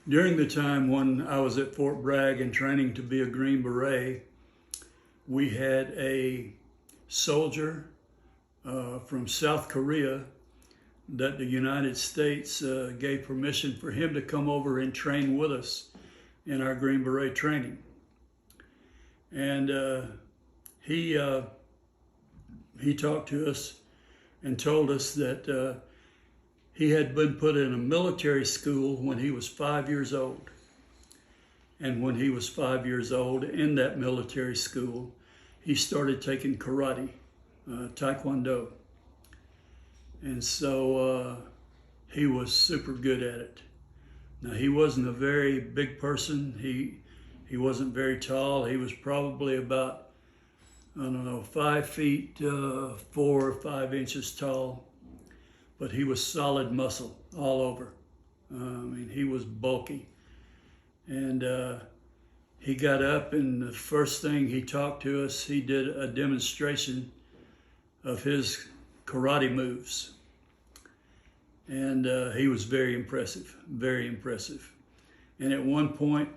During the time when I was at Fort Bragg and training to be a Green Beret, we had a soldier from South Korea that the United States gave permission for him to come over and train with us in our Green Beret training. And he talked to us and told us that he had been put in a military school when he was 5 years old. And when he was 5 years old in that military school, he started taking karate, taekwondo. And so he was super good at it. Now, he wasn't a very big person. He wasn't very tall. He was probably about, 5 feet 4 or 5 inches tall. But he was solid muscle all over. He was bulky. And he got up, and the first thing he talked to us, he did a demonstration of his karate moves. And he was very impressive, very impressive. And at one point,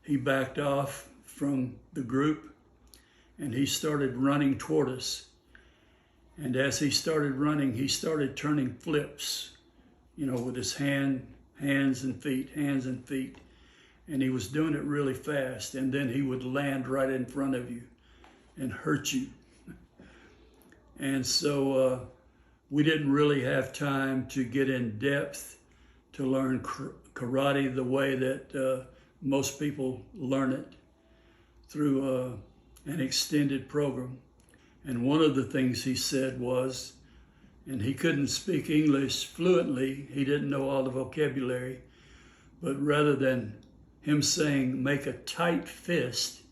he backed off from the group and he started running toward us. And as he started running, he started turning flips, with his hands and feet. And he was doing it really fast. And then he would land right in front of you and hurt you. And so we didn't really have time to get in depth to learn karate the way that most people learn it through an extended program. And one of the things he said was, and he couldn't speak English fluently, he didn't know all the vocabulary, but rather than him saying, make a tight fist,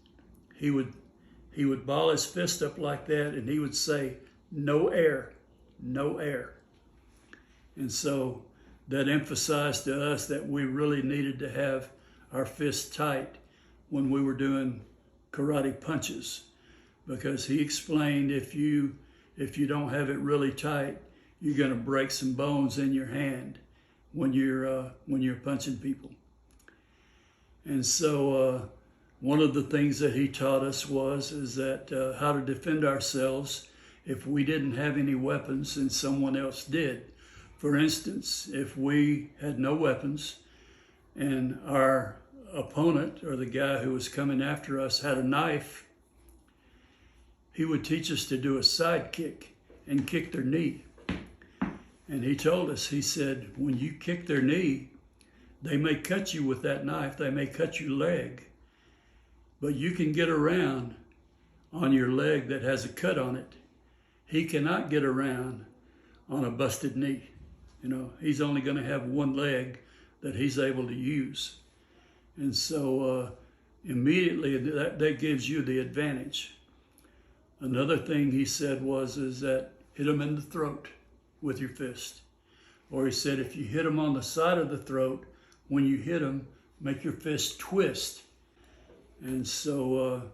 he would ball his fist up like that and he would say, no air, no air. And so that emphasized to us that we really needed to have our fists tight when we were doing karate punches. Because he explained if you don't have it really tight, you're going to break some bones in your hand when you're punching people. And so one of the things that he taught us is that how to defend ourselves if we didn't have any weapons and someone else did. For instance, if we had no weapons and our opponent or the guy who was coming after us had a knife, he would teach us to do a side kick and kick their knee. And he told us, he said, when you kick their knee, they may cut you with that knife, they may cut your leg, but you can get around on your leg that has a cut on it. He cannot get around on a busted knee. He's only going to have one leg that he's able to use. And so immediately that gives you the advantage. Another thing he said is that hit them in the throat with your fist. Or he said if you hit them on the side of the throat, when you hit them, make your fist twist. And so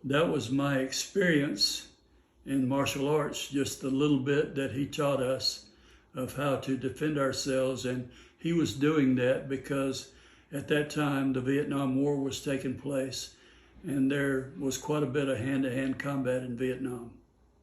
that was my experience in martial arts, just a little bit that he taught us of how to defend ourselves. And he was doing that because at that time the Vietnam War was taking place, and there was quite a bit of hand-to-hand combat in Vietnam.